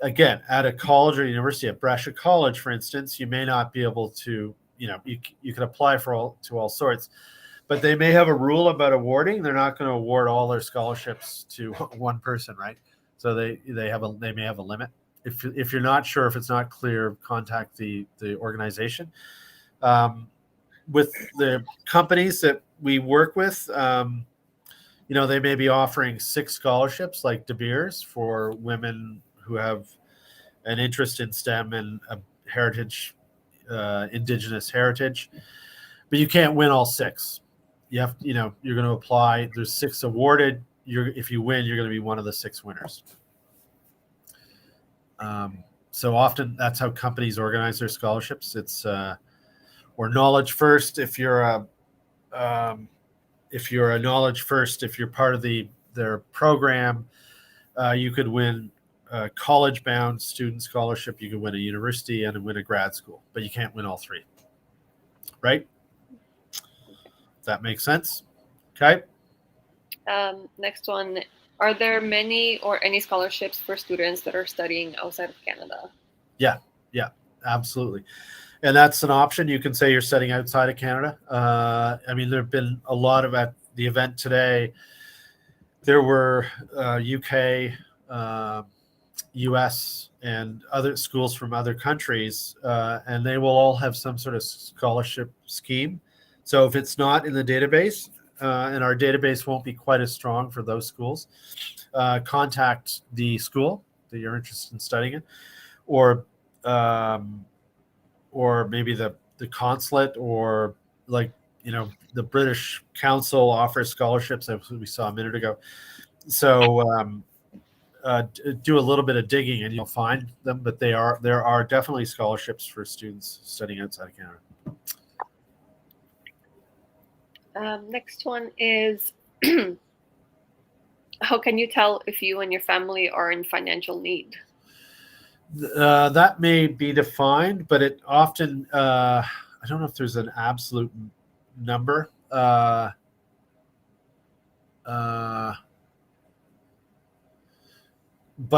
Again, at a college or university, at Brescia College, for instance, you may not be able to, you can apply to all sorts, but they may have a rule about awarding. They're not going to award all their scholarships to one person, right? So they may have a limit. If you're not sure, if it's not clear, contact the organization. With the companies that we work with, they may be offering 6 scholarships like De Beers for women who have an interest in STEM and a heritage, Indigenous heritage, but you can't win all 6. You have, you're going to apply. There's 6 awarded. If you win, you're going to be one of the 6 winners. So often that's how companies organize their scholarships. It's or knowledge first. If you're a knowledge first, if you're part of their program, you could win a college-bound student scholarship. You could win a university and win a grad school, but you can't win all 3. Right? Does that make sense? Okay. Next one. Are there many or any scholarships for students that are studying outside of Canada? Yeah, absolutely. And that's an option. You can say you're studying outside of Canada. There have been a lot of, at the event today, there were UK, US, and other schools from other countries, and they will all have some sort of scholarship scheme. So if it's not in the database, and our database won't be quite as strong for those schools, contact the school that you're interested in studying in, or maybe the consulate, or the British Council offers scholarships, as we saw a minute ago. So do a little bit of digging and you'll find them, but there are definitely scholarships for students studying outside of Canada. Next one is, How can you tell if you and your family are in financial need? That may be defined, but it often, I don't know if there's an absolute number. But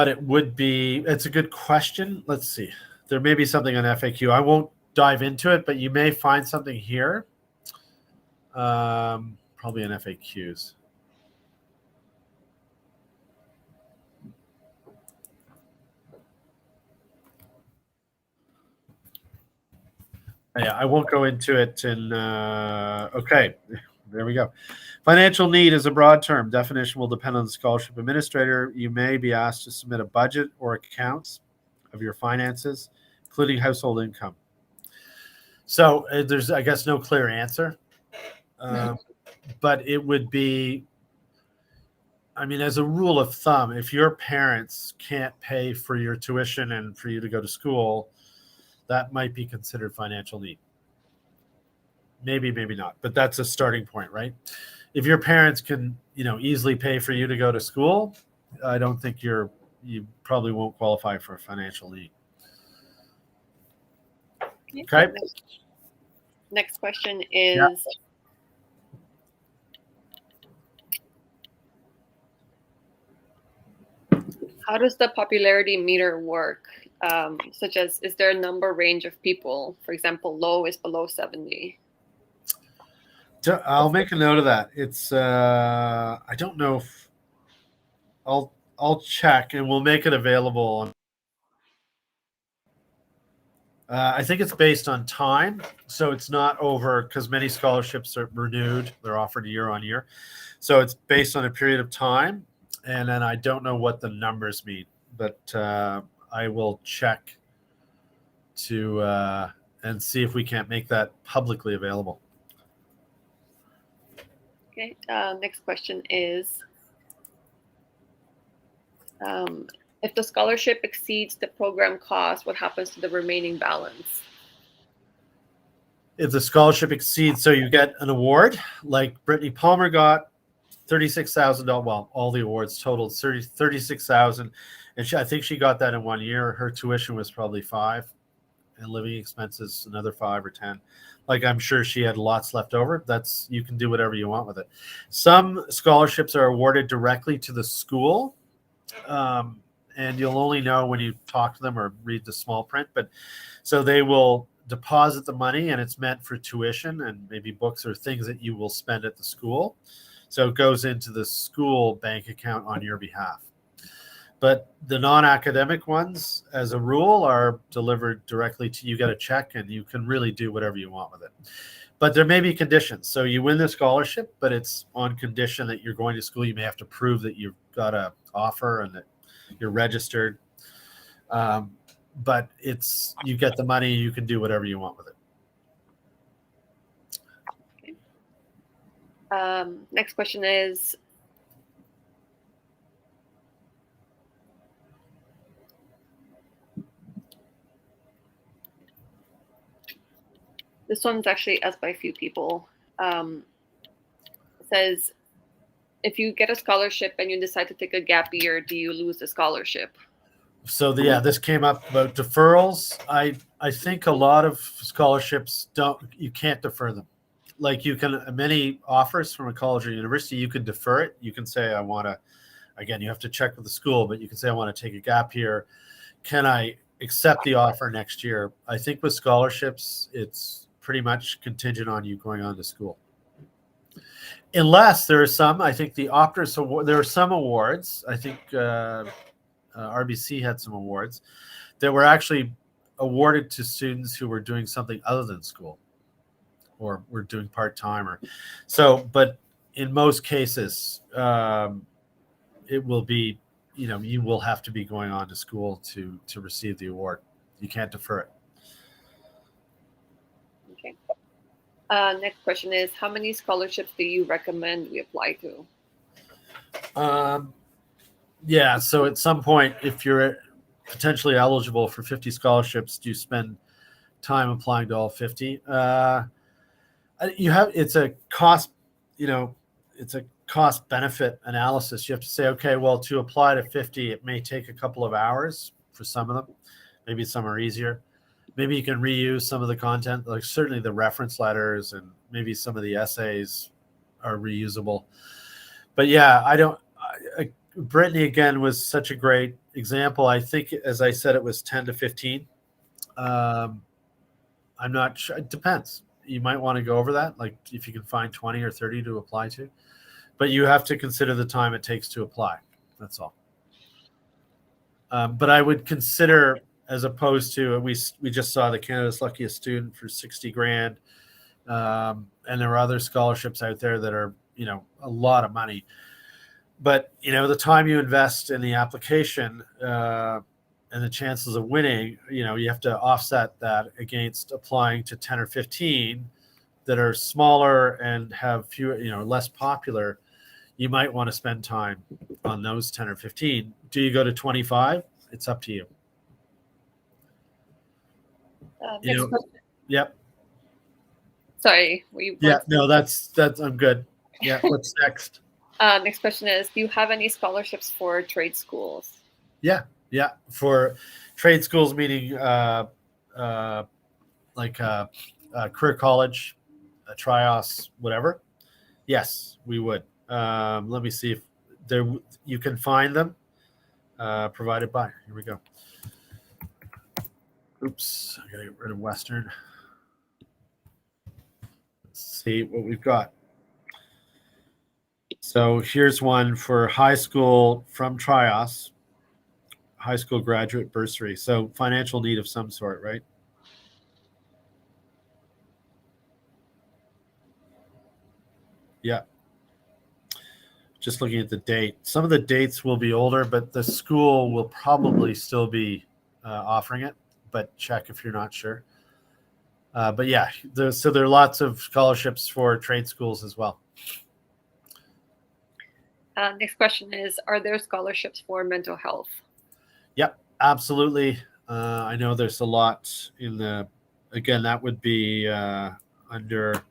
it's a good question. Let's see. There may be something on FAQ. I won't dive into it, but you may find something here. Probably in FAQs. Yeah, I won't go into it okay, there we go. Financial need is a broad term. Definition will depend on the scholarship administrator. You may be asked to submit a budget or accounts of your finances, including household income. So there's, I guess, no clear answer. But it would be, I mean, as a rule of thumb, if your parents can't pay for your tuition and for you to go to school, that might be considered financial need. Maybe, maybe not, but that's a starting point, right? If your parents can, easily pay for you to go to school, I don't think you probably won't qualify for a financial need. Okay. Next question is, how does the popularity meter work? Such as, is there a number range of people? For example, low is below 70. I'll make a note of that. It's I don't know if I'll check and we'll make it available. I think it's based on time, so it's not over, because many scholarships are renewed. They're offered year on year, so it's based on a period of time. And then I don't know what the numbers mean, but I will check to and see if we can't make that publicly available. Okay. Next question is, if the scholarship exceeds the program cost, what happens to the remaining balance? If the scholarship exceeds, so you get an award, like Brittany Palmer got $36,000. Well, all the awards totaled $36,000, and I think she got that in 1 year. Her tuition was probably $5,000, and living expenses another $5,000 or $10,000. Like, I'm sure she had lots left over. You can do whatever you want with it. Some scholarships are awarded directly to the school, and you'll only know when you talk to them or read the small print. But so they will deposit the money, and it's meant for tuition and maybe books or things that you will spend at the school. So it goes into the school bank account on your behalf. But the non-academic ones, as a rule, are delivered directly to you. Get a check, and you can really do whatever you want with it. But there may be conditions. So you win the scholarship, but it's on condition that you're going to school. You may have to prove that you've got an offer and that you're registered. But you get the money, you can do whatever you want with it. Okay. Next question is, this one's actually asked by a few people. It says, if you get a scholarship and you decide to take a gap year, do you lose the scholarship? So this came up about deferrals. I think a lot of scholarships you can't defer them. Like, you can, many offers from a college or university, you can defer it. You can say, I want to, again, you have to check with the school, but you can say, I want to take a gap year. Can I accept the offer next year? I think with scholarships, it's pretty much contingent on you going on to school. Unless there are some, I think the Optus Award, there are some awards, I think RBC had some awards that were actually awarded to students who were doing something other than school or were doing part-time but in most cases, it will be, you will have to be going on to school to receive the award. You can't defer it. Okay. Next question is, how many scholarships do you recommend we apply to? Yeah, so at some point, if you're potentially eligible for 50 scholarships, do you spend time applying to all 50? It's a cost, it's a cost benefit analysis. You have to say, okay, well, to apply to 50, it may take a couple of hours for some of them. Maybe some are easier. Maybe you can reuse some of the content, like certainly the reference letters, and maybe some of the essays are reusable. But yeah, Brittany again was such a great example. I think, as I said, it was 10 to 15. I'm not sure. It depends. You might want to go over that, like if you can find 20 or 30 to apply to. But you have to consider the time it takes to apply. That's all. But I would consider, as opposed to, we just saw the Canada's Luckiest Student for 60 grand. And there are other scholarships out there that are, a lot of money. But, the time you invest in the application and the chances of winning, you have to offset that against applying to 10 or 15 that are smaller and have fewer, less popular. You might want to spend time on those 10 or 15. Do you go to 25? It's up to you. Next question. Yep. Sorry. No, that's I'm good. Yeah. What's next? Next question is, do you have any scholarships for trade schools? Yeah. For trade schools, meaning career college, TRIOS, whatever. Yes, we would. Let me see if you can find them. Provided by. Here we go. Oops, I gotta get rid of Western. Let's see what we've got. So here's one for high school from TRIOS, high school graduate bursary. So financial need of some sort, right? Yeah. Just looking at the date. Some of the dates will be older, but the school will probably still be offering it, but check if you're not sure. But yeah, so there are lots of scholarships for trade schools as well. Next question is, are there scholarships for mental health? Yep, absolutely. I know there's a lot in the, again, that would be under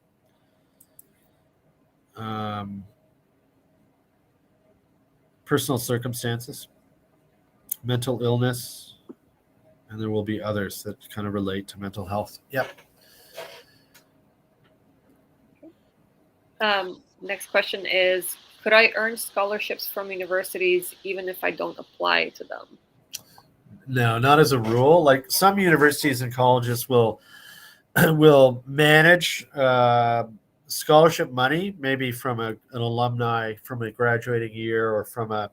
personal circumstances, mental illness, and there will be others that kind of relate to mental health. Yep. Next question is, could I earn scholarships from universities even if I don't apply to them? No, not as a rule. Like some universities and colleges will manage scholarship money, maybe from an alumni from a graduating year or from a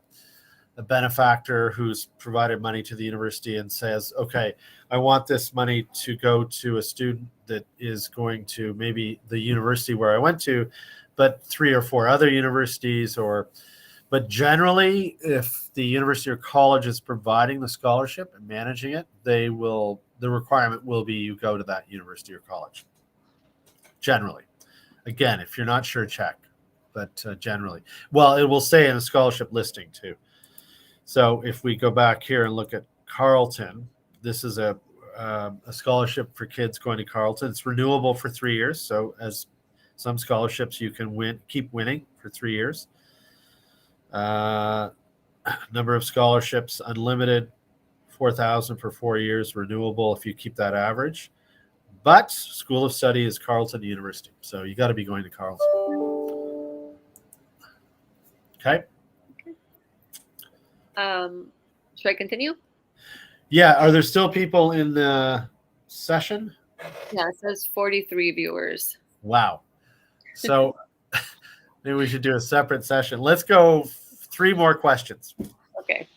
benefactor who's provided money to the university and says, okay, I want this money to go to a student that is going to maybe the university where I went to, but 3 or 4 other universities, but generally, if the university or college is providing the scholarship and managing it, the requirement will be you go to that university or college. Generally. Again, if you're not sure, check, but generally. Well, it will say in the scholarship listing too. So if we go back here and look at Carleton, this is a scholarship for kids going to Carleton. It's renewable for 3 years. So as some scholarships, you can keep winning for 3 years. Number of scholarships, unlimited, 4,000 for 4 years, renewable if you keep that average. But School of Study is Carleton University. So you got to be going to Carleton. Okay. Should I continue? Yeah. Are there still people in the session? Yeah, it says 43 viewers. Wow. So maybe we should do a separate session. Let's go 3 more questions. Okay.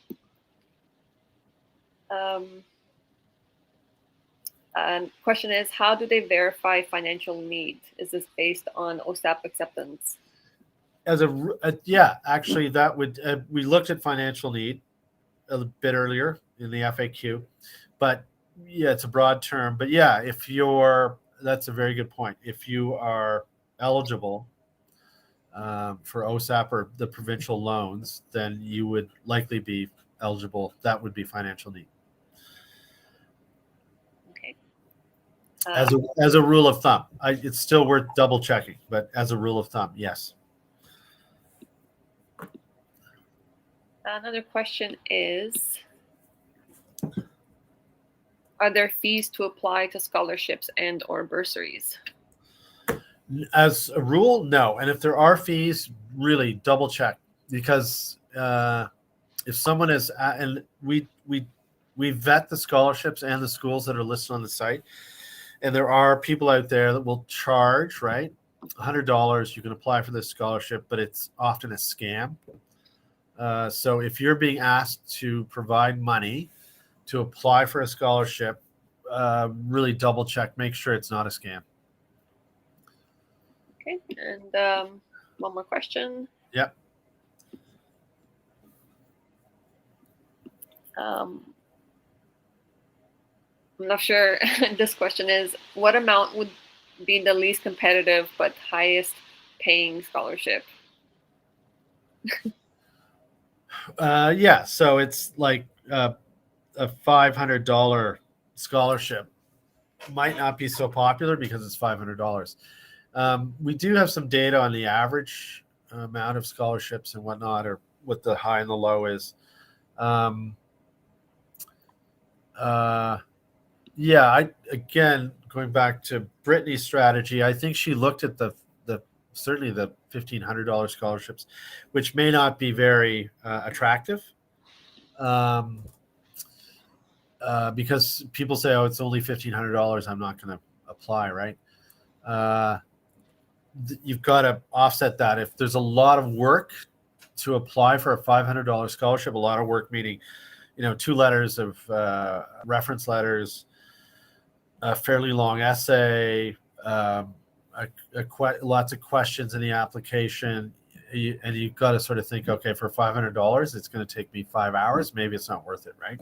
Question is, how do they verify financial need? Is this based on OSAP acceptance? Actually, that would we looked at financial need a bit earlier in the FAQ, but yeah, it's a broad term. But yeah, that's a very good point. If you are eligible for OSAP or the provincial loans, then you would likely be eligible. That would be financial need. Okay. As a rule of thumb, it's still worth double checking, but as a rule of thumb, yes. Another question is, are there fees to apply to scholarships and or bursaries? As a rule, no. And if there are fees, really double check, because if someone is and we vet the scholarships and the schools that are listed on the site, and there are people out there that will charge, right, $100, you can apply for this scholarship, but it's often a scam. So if you're being asked to provide money to apply for a scholarship, really double check, make sure it's not a scam. Okay, and one more question. Yep. I'm not sure this question is, what amount would be the least competitive but highest paying scholarship? Yeah, so it's like a $500 scholarship might not be so popular because it's $500. We do have some data on the average amount of scholarships and whatnot, or what the high and the low is. Yeah, again, going back to Brittany's strategy, I think she looked at the certainly the $1,500 scholarships, which may not be very attractive, because people say, "Oh, it's only $1,500. I'm not going to apply." Right? You've got to offset that. If there's a lot of work to apply for a $500 scholarship, a lot of work meaning, 2 letters of reference letters, a fairly long essay, lots of questions in the application, and you've got to sort of think, okay, for $500, it's going to take me 5 hours. Maybe it's not worth it, right?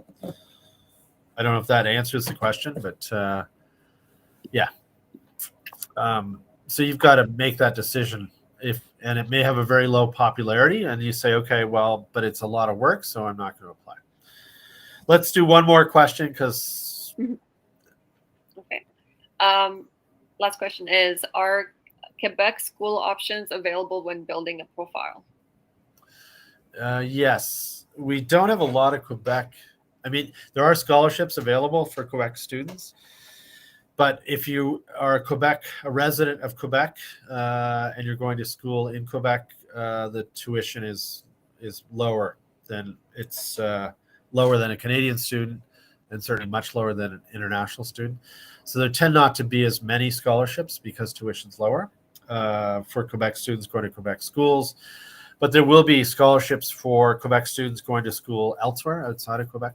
I don't know if that answers the question, but yeah. So you've got to make that decision. And it may have a very low popularity, and you say, okay, well, but it's a lot of work, so I'm not going to apply. Let's do one more question, because. Okay. Last question is, are Quebec school options available when building a profile? Yes. We don't have a lot of Quebec. I mean, there are scholarships available for Quebec students, but if you are a resident of Quebec, and you're going to school in Quebec, the tuition is lower than lower than a Canadian student, and certainly much lower than an international student. So there tend not to be as many scholarships because tuition's lower for Quebec students going to Quebec schools. But there will be scholarships for Quebec students going to school elsewhere outside of Quebec,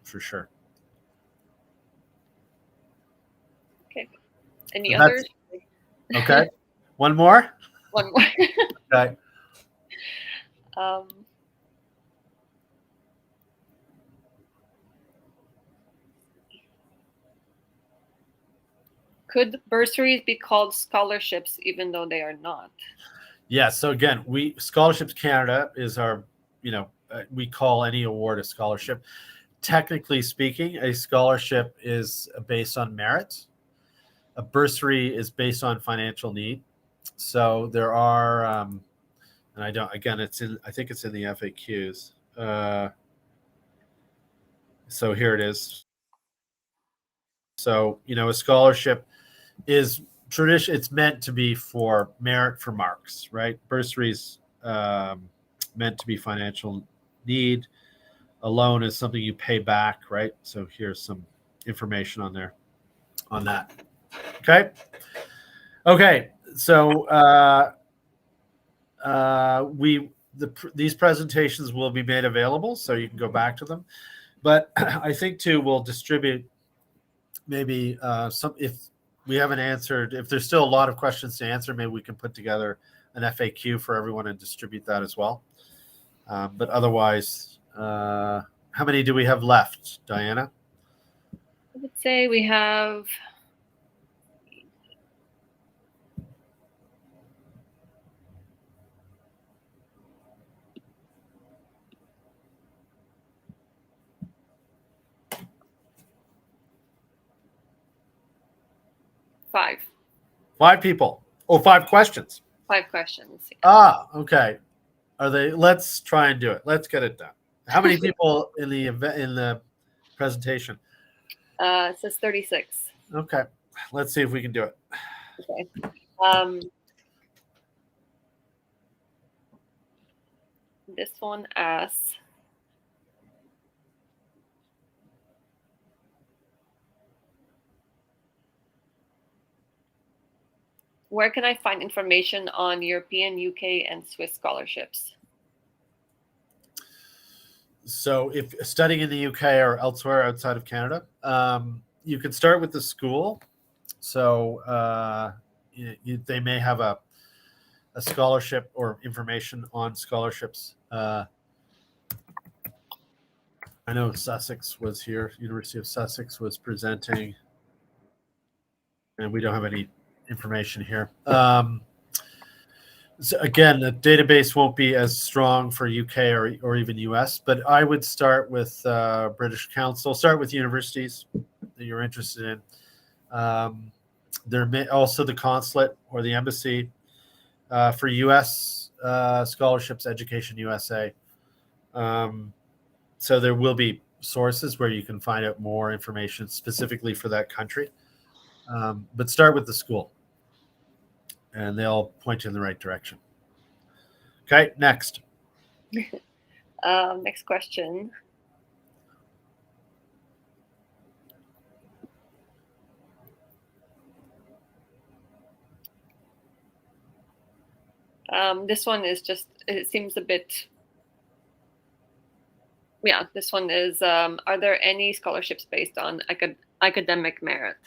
for sure. Okay. Any others? Okay. One more? One more. Okay. Could bursaries be called scholarships even though they are not? Yeah. So again, Scholarships Canada is our, we call any award a scholarship. Technically speaking, a scholarship is based on merit. A bursary is based on financial need. So there are, and I think it's in the FAQs. So here it is. So, a scholarship is it's meant to be for merit, for marks, right? Bursaries meant to be financial need. A loan is something you pay back, right? So here's some information on that. Okay. So these presentations will be made available, so you can go back to them. But I think too, we'll distribute maybe if we haven't answered, if there's still a lot of questions to answer, maybe we can put together an FAQ for everyone and distribute that as well. But otherwise, how many do we have left, Diana? I would say we have 5. 5 people. Oh, 5 questions. 5 questions. Ah, okay. Let's try and do it. Let's get it done. How many people in the event in the presentation? It says 36. Okay, let's see if we can do it. Okay. This one asks, where can I find information on European, UK, and Swiss scholarships? So if studying in the UK or elsewhere outside of Canada, you can start with the school. So they may have a scholarship or information on scholarships. I know Sussex was here. University of Sussex was presenting, and we don't have any information here. So again, the database won't be as strong for UK or even US, but I would start with British Council. Start with universities that you're interested in. There may also the consulate or the embassy for US scholarships, Education USA. So there will be sources where you can find out more information specifically for that country. But start with the school, and they'll point you in the right direction. Okay, next. Next question. This one is just, it seems a bit, yeah, this one is, are there any scholarships based on academic merit?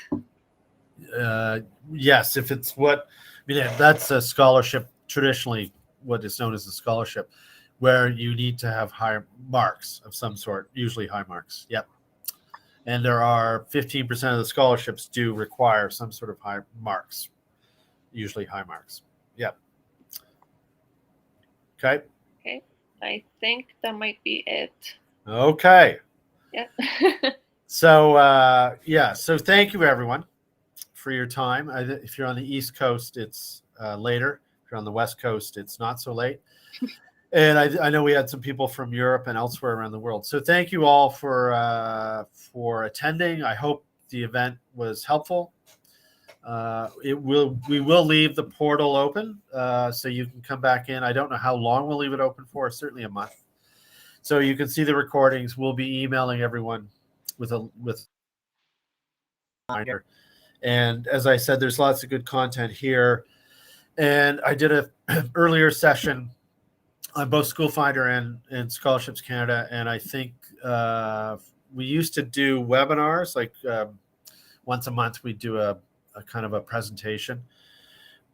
Yes, if it's that's a scholarship, traditionally what is known as a scholarship, where you need to have high marks of some sort, usually high marks. Yep. And there are 15% of the scholarships do require some sort of high marks, usually high marks. Yep. Okay. Okay. I think that might be it. Okay. Yeah. So, so thank you, everyone, for your time. If you're on the East Coast, it's later. If you're on the West Coast, it's not so late. And I know we had some people from Europe and elsewhere around the world. So thank you all for attending. I hope the event was helpful. We will leave the portal open so you can come back in. I don't know how long we'll leave it open for, certainly a month. So you can see the recordings. We'll be emailing everyone with and as I said, there's lots of good content here. And I did a earlier session on both School Finder and Scholarships Canada. And I think we used to do webinars, like once a month we do a kind of a presentation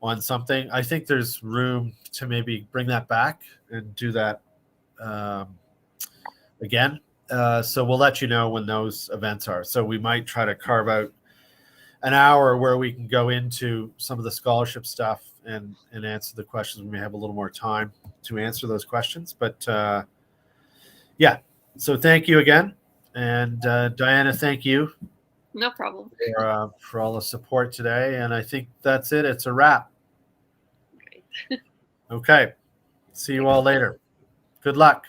on something. I think there's room to maybe bring that back and do that again. So we'll let you know when those events are. So we might try to carve out an hour where we can go into some of the scholarship stuff and answer the questions. We may have a little more time to answer those questions, but yeah. So thank you again. And Diana, thank you. No problem. For all the support today. And I think that's it. It's a wrap. Great. Okay. See you all later. Good luck.